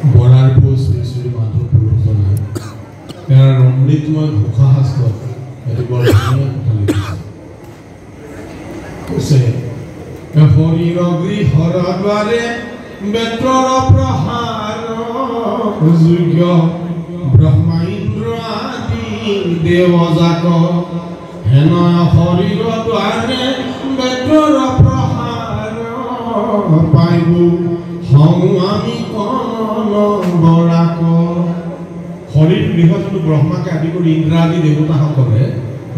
বৰাৰ পোষ্ট শ্ৰী মাধৱ পুৰুষজনাই তেওঁৰ ৰমণীতময় ঘোষা শাস্ত্ৰত এটি বৰ ধুনীয়া কথা লিখিছে। কৈছে হৰিৰ গৃহৰ দ্বাৰে বেত্ৰৰ প্ৰহাৰ যোগ্য ব্ৰহ্মা ইন্দ্ৰ আদি দেৱজাত হেন হৰিৰ দ্বাৰে বেত্ৰৰ প্ৰহাৰ পাইব হওঁ আমি কন বৰাক। হৰিৰ গৃহ যিটো ব্ৰহ্মাকে আদি কৰি ইন্দ্ৰ আদি দেৱতাসকলে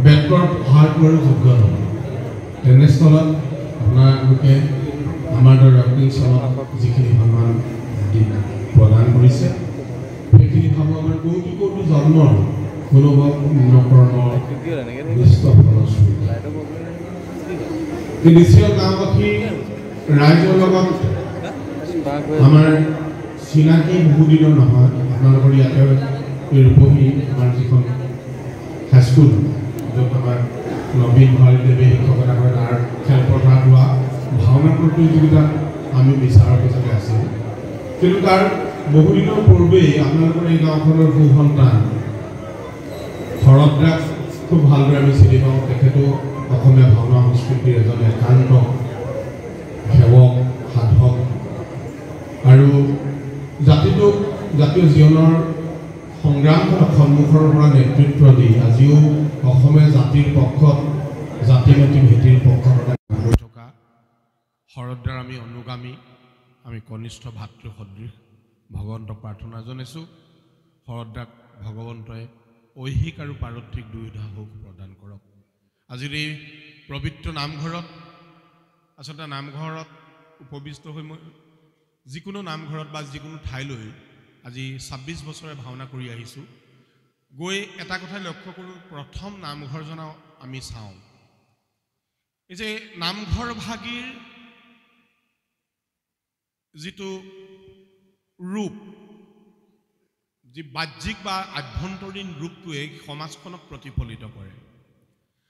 বেত্ৰৰ প্ৰহাৰ কৰাৰ যোগ্য নহয়। তেনেস্থলত আপোনালোকে আমাৰ দৰে অগ্নি চনত যিখিনি সন্মান প্ৰদান কৰিছে সেইখিনি ভাবোঁ আমাৰ কৌটি কৌটি জন্মৰ অনুভৱ নকৰণৰ নিষ্ঠ ফলস্বৰূপ। নিশ্চয় গাঁওবাসী ৰাইজৰ লগত আমাৰ চিনাকি বহুদিনৰ নহয়। আপোনালোকৰ ইয়াতে ৰূপহী আমাৰ যিখন হাইস্কুল য'ত আমাৰ নবীন ভাৰতীদেৱে শিক্ষকতা কৰে তাৰ খেলপথাৰত হোৱা ভাওনা প্ৰতিযোগিতাত আমি বিচাৰক হিচাপে আছিলোঁ। কিন্তু তাৰ বহুদিনৰ পূৰ্বেই আপোনালোকৰ এই গাঁওখনৰ সুসন্তান শৰৎদাক খুব ভালদৰে আমি চিনি পাওঁ। তেখেতো অসমীয়া ভাওনা সংস্কৃতিৰ এজন একান্ত সেৱক সাধক আৰু জাতিটোক জাতীয় জীৱনৰ সংগ্ৰামখনক সন্মুখৰ পৰা নেতৃত্ব দি আজিও অসমীয়া জাতিৰ পক্ষত জাতি মাতি ভেটিৰ পক্ষত গৈ থকা শৰৎদাৰ আমি অনুগামী, আমি কনিষ্ঠ ভাতৃ সদৃশ ভগৱন্তক প্ৰাৰ্থনা জনাইছোঁ। শৰৎদাক ভগৱন্তই ঐহিক আৰু পাৰত্ৰিক দুয়োটা সুখ প্ৰদান কৰক। আজিৰ এই পবিত্ৰ নামঘৰত আচলতে নামঘৰত উপবিষ্ট হৈ মই যিকোনো নামঘৰত বা যিকোনো ঠাইলৈ আজি ২৬ বছৰে ভাওনা কৰি আহিছোঁ। গৈ এটা কথাই লক্ষ্য কৰোঁ, প্ৰথম নামঘৰজনা আমি চাওঁ এই যে নামঘৰ ভাগীৰ যিটো ৰূপ, যি বাহ্যিক বা আভ্যন্তৰীণ ৰূপটোৱে সমাজখনক প্ৰতিফলিত কৰে।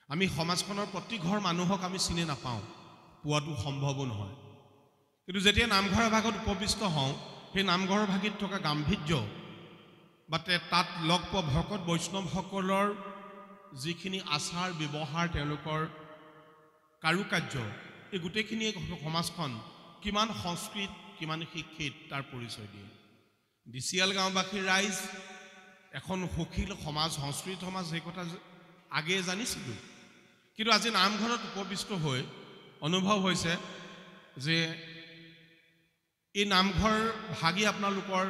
আমি সমাজখনৰ প্ৰতি ঘৰ মানুহক আমি চিনি নাপাওঁ, পোৱাটো সম্ভৱো নহয়। কিন্তু যেতিয়া নামঘৰ ভাগত উপবিষ্ট হওঁ সেই নামঘৰ ভাগিত থকা গাম্ভীৰ্য বা তাত লগ পোৱা ভকত বৈষ্ণৱসকলৰ যিখিনি আচাৰ ব্যৱহাৰ, তেওঁলোকৰ কাৰুকাৰ্য, এই গোটেইখিনিয়ে সমাজখন কিমান সংস্কৃত কিমান শিক্ষিত তাৰ পৰিচয় দিয়ে। ডিচিয়াল গাঁওবাসীৰ ৰাইজ এখন সুখী সমাজ, সংস্কৃত সমাজ, সেই কথা আগেয়ে জানিছিলোঁ। কিন্তু আজি নামঘৰত উপবিষ্ট হৈ অনুভৱ হৈছে যে এই নামঘৰ ভাগি আপোনালোকৰ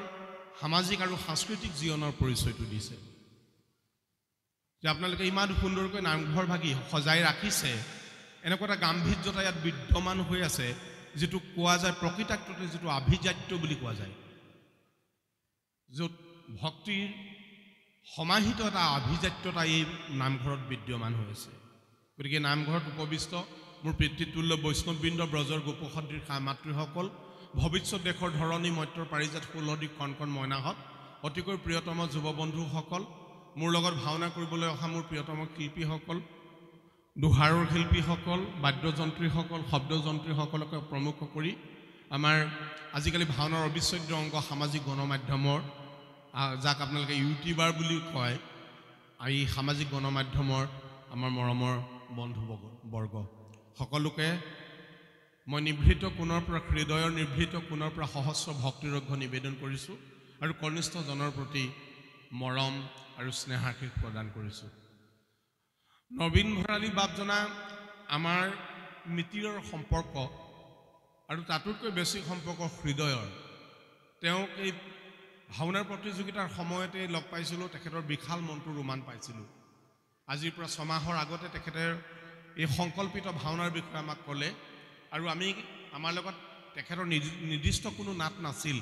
সামাজিক আৰু সাংস্কৃতিক জীৱনৰ পৰিচয়টো দিছে। যে আপোনালোকে ইমান সুন্দৰকৈ নামঘৰ ভাগি সজাই ৰাখিছে, এনেকুৱা এটা গাম্ভীৰ্যতা ইয়াত বিদ্যমান হৈ আছে যিটো কোৱা যায় প্ৰকৃতাৰ্থতে যিটো আভিজাত্য বুলি কোৱা যায়, য'ত ভক্তিৰ সমাহিত এটা আভিজাত্যতা এই নামঘৰত বিদ্যমান হৈ আছে। গতিকে নামঘৰত উপবিষ্ট মোৰ পিতৃতুল্য বৈষ্ণৱবৃন্দ, ব্ৰজৰ গোপসদৃশ মাতৃসকল, ভৱিষ্যত দেশৰ ধৰণী মৈত্ৰৰ পাৰিজাত ফুলদী কণ কণ মইনাহঁত, অতিকৈ প্ৰিয়তম যুৱ বন্ধুসকল, মোৰ লগত ভাওনা কৰিবলৈ অহা মোৰ প্ৰিয়তম শিল্পীসকল, দোহাৰৰ শিল্পীসকল, বাদ্যযন্ত্ৰীসকল, শব্দযন্ত্ৰীসকলকে প্ৰমুখ কৰি আমাৰ আজিকালি ভাওনাৰ অবিচ্ছেদ্য অংগ সামাজিক গণমাধ্যমৰ, যাক আপোনালোকে ইউটিউবাৰ বুলি কয়, এই সামাজিক গণমাধ্যমৰ আমাৰ মৰমৰ বন্ধুবৰ্গ সকলোকে মই নিভৃত কোণৰ পৰা, হৃদয়ৰ নিভৃত কোণৰ পৰা সহস্ৰ ভক্তিৰজ্ঞ নিবেদন কৰিছোঁ আৰু কনিষ্ঠজনৰ প্ৰতি মৰম আৰু স্নেহাশীষ প্ৰদান কৰিছোঁ। নবীন ভৰালী বাপজনা আমাৰ মিতিৰৰ সম্পৰ্ক আৰু তাতোতকৈ বেছি সম্পৰ্ক হৃদয়ৰ। তেওঁক এই ভাওনাৰ প্ৰতিযোগিতাৰ সময়তে লগ পাইছিলোঁ, তেখেতৰ বিশাল মনটো ৰোমান পাইছিলোঁ। আজিৰ পৰা ৬ মাহৰ আগতে তেখেতে এই সংকল্পিত ভাওনাৰ বিষয়ে আমাক ক'লে আৰু আমাৰ লগত তেখেতৰ নিৰ্দিষ্ট কোনো নাট নাছিল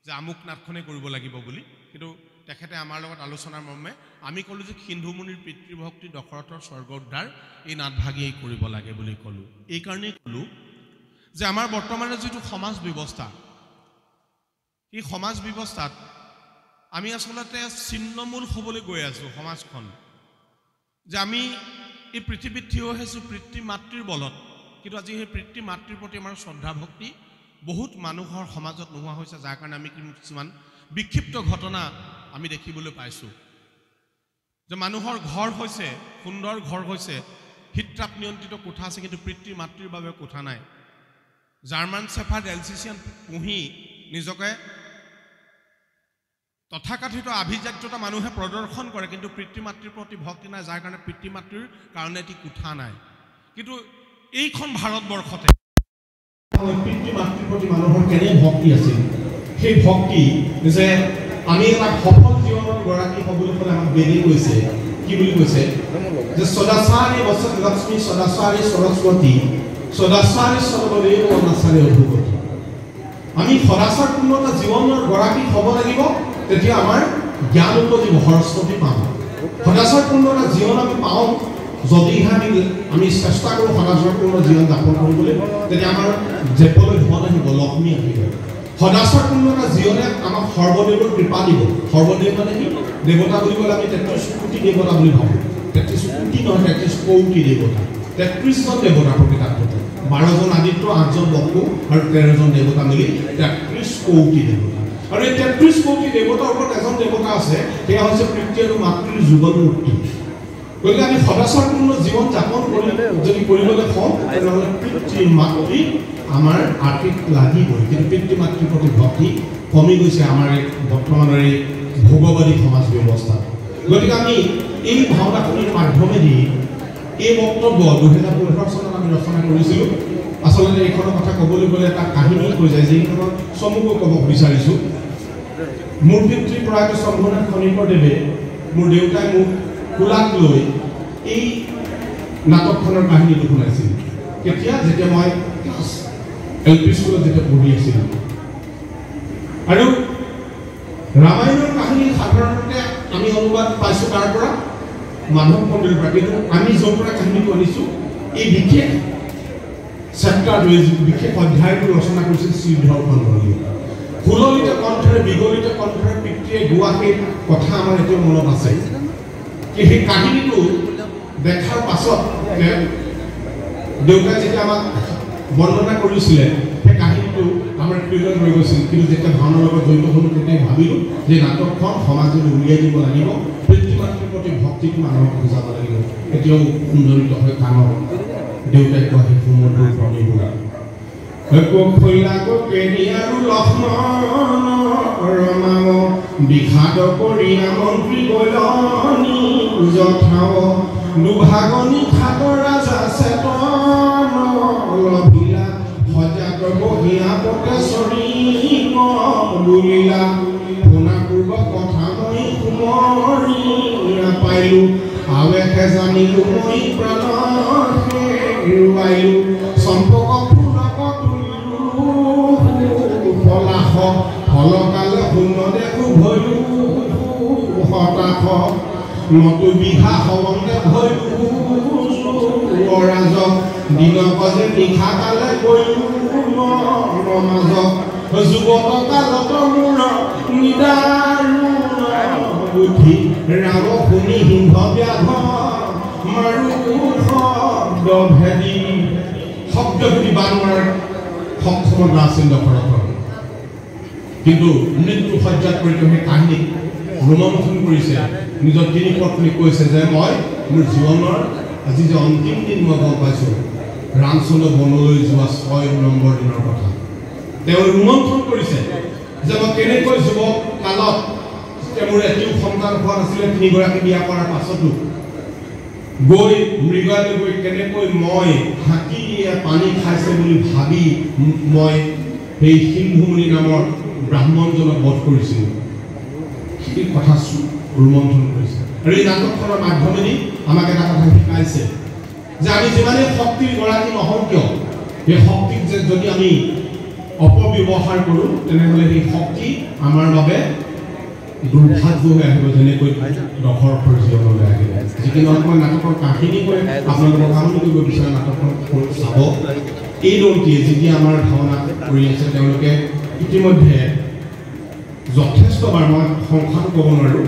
যে আমুক নাটখনেই কৰিব লাগিব বুলি। কিন্তু তেখেতে আমাৰ লগত আলোচনাৰ মৰ্মে আমি ক'লোঁ যে সিন্ধুমুনিৰ পিতৃভক্তি দশৰথৰ স্বৰ্গ উদ্ধাৰ এই নাটভাগিয়েই কৰিব লাগে বুলি ক'লোঁ। এইকাৰণেই ক'লোঁ যে আমাৰ বৰ্তমানৰ যিটো সমাজ ব্যৱস্থা, এই সমাজ ব্যৱস্থাত আমি আচলতে ছিন্নমূল হ'বলৈ গৈ আছোঁ। সমাজখন যে আমি এই পৃথিৱীত থিয় হৈছোঁ পিতৃ মাতৃৰ বলত, কিন্তু আজি সেই পিতৃ মাতৃৰ প্ৰতি আমাৰ শ্ৰদ্ধা ভক্তি বহুত মানুহৰ সমাজত নোহোৱা হৈছে, যাৰ কাৰণে আমি কিছুমান বিক্ষিপ্ত ঘটনা আমি দেখিবলৈ পাইছোঁ। যে মানুহৰ ঘৰ হৈছে, সুন্দৰ ঘৰ হৈছে, শীততাপ নিয়ন্ত্ৰিত কোঠা আছে, কিন্তু পিতৃ মাতৃৰ বাবে কোঠা নাই। জাৰ্মান চেফাৰ্ড এলচিচিয়ান পুহি নিজকে তথাকথিত আভিজাত্যতা মানুহে প্ৰদৰ্শন কৰে, কিন্তু পিতৃ মাতৃৰ প্ৰতি ভক্তি নাই, যাৰ কাৰণে পিতৃ মাতৃৰ কাৰণে এটি কোঠা নাই। কিন্তু এইখন ভাৰতবৰ্ষতে পিতৃ মাতৃৰ প্ৰতি মানুহৰ কেনে ভক্তি আছিল, সেই ভক্তি যে আমি এটা সফল জীৱনৰ গৰাকী হ'বলৈ হ'লে আমাক বেদে কৈছে, কি বুলি কৈছে যে সদাচাৰী বসত লক্ষ্মী সদাচাৰী সৰস্বতী সদাচাৰী সৰ্বদেৱ অনাচাৰী অধুগতি। আমি সদাচাৰপূৰ্ণতা জীৱনৰ গৰাকী হ'ব লাগিব, তেতিয়া আমাৰ জ্ঞান উপজিব, সৰস্বতী পাম। সদাচাৰপূৰ্ণতা জীৱন আমি পাওঁ যদিহে আমি চেষ্টা কৰোঁ সদাচাৰপূৰ্ণ জীৱন যাপন কৰিবলৈ, তেতিয়া আমাৰ জেপলৈ ধন আহিব, লক্ষ্মী আহিব। সদাচাৰপূৰ্ণতা জীৱনে আমাক সৰ্বদেৱৰ কৃপা দিব। সৰ্বদেৱ মানে কি? দেৱতা বুলি ক'লে আমি ৩৩ কোটি দেৱতা বুলি ভাবোঁ। ৩৩ কোটি নহয়, ৩৩ কোটি দেৱতা, ৩৩জন দেৱতা প্ৰকৃতাৰ্থতে। ১২জন আদিত্য, 8জন বসু আৰু 13জন দেৱতা মিলি ৩৩ কোটি দেৱতা। আৰু এই ৩৩ কোটি দেৱতাৰ ওপৰত এজন দেৱতা আছে, সেয়া হৈছে পিতৃ আৰু মাতৃৰ যুগল মূৰ্তি। গতিকে আমি সদাচাৰপূৰ্ণ জীৱন যাপন যদি কৰিবলৈ হওঁ, তেনেহ'লে পিতৃ মাতৃ আমাৰ আৰ্থিক লাগিবই। কিন্তু পিতৃ মাতৃৰ প্ৰতি ভক্তি কমি গৈছে আমাৰ বৰ্তমানৰ এই ভোগবাদী সমাজ ব্যৱস্থাত। গতিকে আমি এই ভাওনাখনিৰ মাধ্যমেদি এই বক্তব্য ২০১৫ চনত আমি ৰচনা কৰিছিলোঁ। আচলতে এইখনৰ কথা ক'বলৈ গ'লে এটা কাহিনী কৈ যায়, যিখনৰ চমুকৈ ক'ব বিচাৰিছোঁ। মোৰ পিতৃ প্ৰয়াত শম্ভুনাথ খনিকৰদেৱে, মোৰ দেউতাই মোক কোলাত লৈ এই নাটকখনৰ কাহিনীটো শুনাইছিল। কেতিয়া? যেতিয়া মই LP স্কুলত যেতিয়া পঢ়ি আছিলোঁ। আৰু ৰামায়ণৰ কাহিনী সাধাৰণতে আমি অনুবাদ পাইছোঁ তাৰ পৰা, মাধৱ মন্দিৰৰ পৰা। কিন্তু আমি য'ৰ পৰা কাহিনীটো আনিছোঁ, এই বিশেষ চেপ্টাৰটোৱে, বিশেষ অধ্যায়টো ৰচনা কৰিছিল শ্ৰীধৰ খণ্ডলীয়ে। সুললিত কণ্ঠৰে, বিগলিত কণ্ঠৰে পিতৃয়ে গোৱা সেই কথা আমাৰ এতিয়াও মনত আছে। সেই কাহিনীটো দেখাৰ পাছত দেউতাই যেতিয়া আমাক বৰ্ণনা কৰিছিলে, সেই কাহিনীটো আমাৰ হৃদয়ত ৰৈ গৈছিল। কিন্তু যেতিয়া ভাওনাৰ লগত জড়িত হ'লোঁ, তেতিয়াই ভাবিলোঁ যে নাটকখন সমাজলৈ উলিয়াই দিব লাগিব, পিতৃ মাতৃৰ প্ৰতি ভক্তিটো মানুহক বুজাব লাগিব। এতিয়াও সুন্দৰিত হৈ কাণৰ দেউতাই কোৱা সেই সুমধুৰ প্ৰণীবোৰ আৰু লক্ষ্মণ ৰমাব বিষাদ কৰি মন্ত্ৰী বৈলনী যথাৱ দুভাগনী খাত ৰাজা চেতন লভিলা সজাত বহিয়া পটেশ্বৰী বুলিলা শুনা পূৰ্ব কথা মই সুমৰি নাপাইলো আৱেশে জানিলো মই প্ৰাণ হেৰুৱাইলো সম্পৰ্ক ফুলক তুলিলো পলাশ ফলকালে শূন্য দেখো ভৈলো হতাশ মতো বিঘা সবন্দে ভৈলো ৰাজক দিনক যে নিশা কালে গৈলো মাজক যুৱক কালত মোৰ নিদাৰু বুদ্ধি ৰাম শুনি সিংহ ব্যাঘ মাৰো শব্দ ভেদি বান মাৰাৰ সক্ষমতা নাছিল দশৰথৰ। কিন্তু মৃত্যু সজ্জাত পৰিত সেই কাহিনীক ৰোমন্থন কৰিছে। নিজৰ তিনি পত্নীক কৈছে যে মই মোৰ জীৱনৰ আজি যে অন্তিম দিন মই গম পাইছোঁ, ৰামচন্দ্ৰ বনলৈ যোৱা ৬ নম্বৰ দিনৰ কথা। তেওঁ ৰোমন্থন কৰিছে যে মই কেনেকৈ যুৱক কালত, মোৰ এটিও সন্তান হোৱা নাছিলে, ৩গৰাকী বিয়া কৰাৰ পাছতো গৈ মৃগালৈ গৈ কেনেকৈ মই হাতীয়ে পানী খাইছে বুলি ভাবি মই সেই সিন্ধুমুনি নামৰ ব্ৰাহ্মণজনক বধ কৰিছিলোঁ। সেই কথা ৰোমন্থন কৰিছে। আৰু এই নাটকখনৰ মাধ্যমেদি আমাক এটা কথা শিকাইছে যে আমি যিমানেই শক্তিৰ গৰাকী নহওঁ কিয়, সেই শক্তিক যে যদি আমি অপব্যৱহাৰ কৰোঁ, তেনেহ'লে সেই শক্তি আমাৰ বাবে দুৰ্ভাগ্য হৈ আহিব, যেনেকৈ দশৰথৰ জীৱনলৈ আহিব। যিখিনি অকণমান নাটকৰ কাহিনী কৈ আপোনালোকক আমনি কৰিব বিচাৰে, নাটকখন চাব। এই দলটিয়ে যেতিয়া আমাৰ ভাওনা কৰি আছে, তেওঁলোকে ইতিমধ্যে যথেষ্টবাৰ, মই সংখ্যাটো ক'ব নোৱাৰোঁ,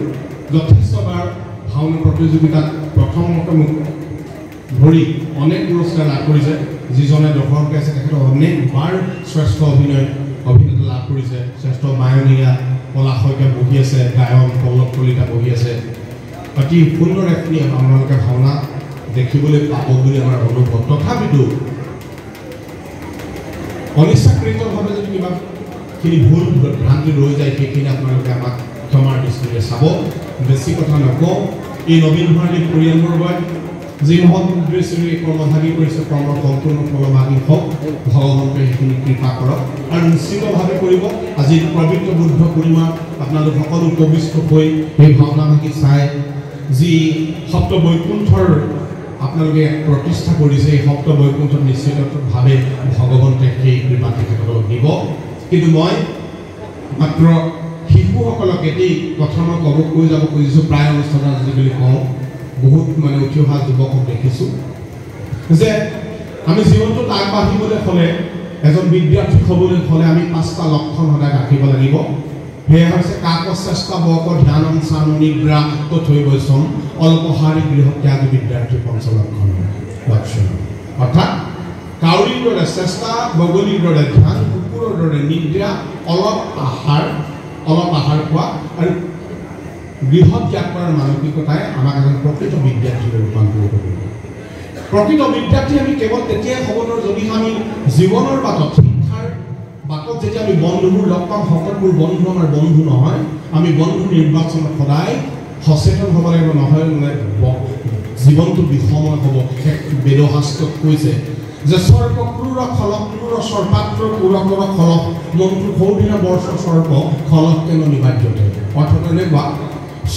যথেষ্টবাৰ ভাওনা প্ৰতিযোগিতাত প্ৰথমতে মোক ধৰি অনেক পুৰস্কাৰ লাভ কৰিছে। যিজনে দৰ্শকে আছে তেখেতক অনেকবাৰ শ্ৰেষ্ঠ অভিনেতা লাভ কৰিছে শ্ৰেষ্ঠ বায়নীয়া কলা শইকীয়া বহি আছে গায়ন পল্লৱ কলিতা বহি আছে অতি সুন্দৰ এখিনি আপোনালোকে ভাওনা দেখিবলৈ পাব বুলি আমাৰ অনুভৱ তথাপিতো অনিচ্ছাকৃতভাৱে যদি কিবাখিনি ভুল ভ্ৰান্তি ৰৈ যায় সেইখিনি আপোনালোকে আমাক ক্ষমাৰ দৃষ্টিৰে চাব বেছি কথা নকওঁ এই নবীন ভৰালী পৰিয়ালবৰ্গই যি মহৎ উদ্দেশ্যেৰে কৰ্মভাগী কৰিছে কৰ্মৰ সম্পূৰ্ণ ফলভাগী হওক ভগৱন্তই সেইখিনি কৃপা কৰক আৰু নিশ্চিতভাৱে কৰিব আজি পবিত্ৰ বুদ্ধ পূৰ্ণিমা আপোনালোক সকলো উপবিষ্ট হৈ এই ভাওনাভাগী চাই যি সপ্ত বৈকুণ্ঠৰ আপোনালোকে প্ৰতিষ্ঠা কৰিছে এই সপ্ত বৈকুণ্ঠত নিশ্চিতভাৱে ভগৱন্তে সেই কৃপা তেখেতসকলক দিব কিন্তু মই মাত্ৰ শিশুসকলক এটি কথা মই কৈ যাব খুজিছোঁ প্ৰায় অনুষ্ঠানত আজিকালি কওঁ বহুত মানে উঠি অহা যুৱকক দেখিছোঁ যে আমি জীৱনটোত আগবাঢ়িবলৈ হ'লে এজন বিদ্যাৰ্থী হ'বলৈ হ'লে আমি 5টা লক্ষণ সদায় ৰাখিব লাগিব সেয়া হৈছে কাক চেষ্টা বক ধ্যানম চান নিদ্ৰা তথৈ বৈষম অল্পহাৰী গৃহত্যাগী বিদ্যাৰ্থী পঞ্চলক্ষণ লক্ষণ অৰ্থাৎ কাউৰীৰ দৰে চেষ্টা বগলীৰ দৰে ধ্যান কুকুৰৰ দৰে নিদ্ৰা অলপ আহাৰ খোৱা আৰু গৃহত ত্যাগ কৰাৰ মানসিকতাই আমাক এজন প্ৰকৃত বিদ্যাৰ্থীলৈ ৰূপান্তৰিত কৰিব প্ৰকৃত বিদ্যাৰ্থী আমি কেৱল তেতিয়াই হ'ব নোৱাৰোঁ যদি আমি জীৱনৰ বাটত শিক্ষাৰ বাটত যেতিয়া আমি বন্ধুবোৰ লগ পাম সকলোবোৰ বন্ধু আমাৰ বন্ধু নহয় আমি বন্ধু নিৰ্বাচনত সদায় সচেতন হ'ব লাগিব নহয় মানে জীৱনটো বিষময় হ'ব বেদশাস্ত্ৰত কৈছে যে সৰ্প ক্ৰূৰ খলক ক্ৰূৰ সৰ্পাত্ৰ ক্ৰূৰ ক্ৰূৰ খলক মন্ত্ৰ কৌদিনা বৰ্ষ সৰ্প খলক কেন নিবাৰ্যতে অৰ্থাৎ এনেকুৱা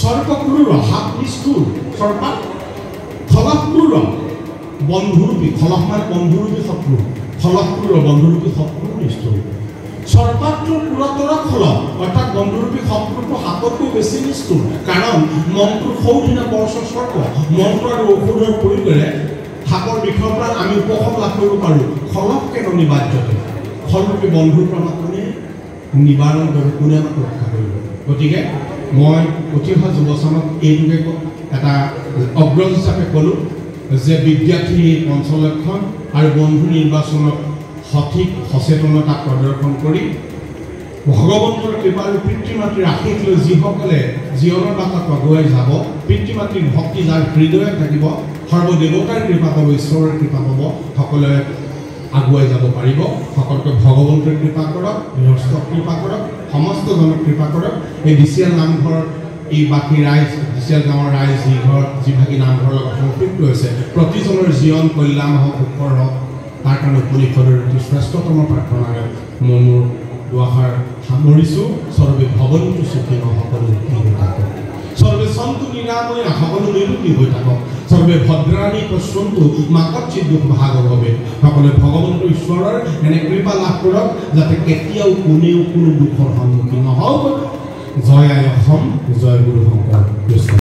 সর্প ক্রূর হাত নিষ্ঠুর সর্পা খলক ক্রূর বন্ধুরূপী খলক মানে বন্ধুরূপী শত্রু খলক ক্রূর বন্ধুরূপী শত্রু নিষ্ঠুর সর্পাত্র ক্রূরতর খলক অর্থাৎ বন্ধুরূপী শত্রুটো হাততকৈ বেছি নিষ্ঠুৰ কাৰণ মন্ত্ৰ কৌদিনা বৰ্ষ সৰ্প মন্ত্ৰ আৰু ঔষধৰ প্ৰয়োগেৰে হাতৰ বিষৰ পৰা আমি উপশম লাভ কৰিব পাৰোঁ খলক কেন নিবাৰ্যতে খলৰূপী বন্ধুৰ পৰা কোনে নিবাৰণ কৰিব কোনে আমাক ৰক্ষা কৰিব গতিকে মই উঠি অহা যুৱচামক এইটোকে এটা অগ্ৰজ হিচাপে ক'লোঁ যে বিদ্যাৰ্থী পঞ্চলক্ষণ আৰু বন্ধু নিৰ্বাচনত সঠিক সচেতনতা প্ৰদৰ্শন কৰি ভগৱন্তৰ কৃপা আৰু পিতৃ মাতৃৰ আশীষ লৈ যিসকলে জীৱনৰ বাটত আগুৱাই যাব পিতৃ মাতৃৰ ভক্তি যাৰ হৃদয়ত থাকিব সৰ্বদেৱতাৰ কৃপা পাব ঈশ্বৰৰ কৃপা পাব সকলোৱে আগুৱাই যাব পাৰিব সকলোকে ভগৱন্তৰ কৃপা কৰক গৃহস্থক কৃপা কৰক সমস্ত জনক কৃপা কৰক এই ডিচিএল নামঘৰ এই বাকী ৰাইজ ডিচিএল গাঁৱৰ ৰাইজ যিভাগী নামঘৰৰ লগত সম্পৃক্ত হৈছে প্ৰতিজনৰ জীৱন কল্যাণ হওক সুখৰ হওক তাৰ কাৰণে উপনিষদৰ অতি শ্ৰেষ্ঠতম প্ৰাৰ্থনাৰে মোৰ দুআষাৰ সামৰিছোঁ সৰ্বে ভৱন্তু সুখী সকলো হৈ থাকক সৰ্বে সন্তু নিৰাময় সকলো নিৰোগী হৈ থাকক সৰ্বে ভদ্ৰাণী পশ্যন্তু মাকচ্ছিত দুখ ভাগৰ হবে সকলে ভগৱন্ত ঈশ্বৰৰ এনে কৃপা লাভ কৰক যাতে কেতিয়াও কোনেও কোনো দুখৰ সন্মুখীন নহওক জয় আই অসম জয় গুৰু শংকৰ কৃষ্ণ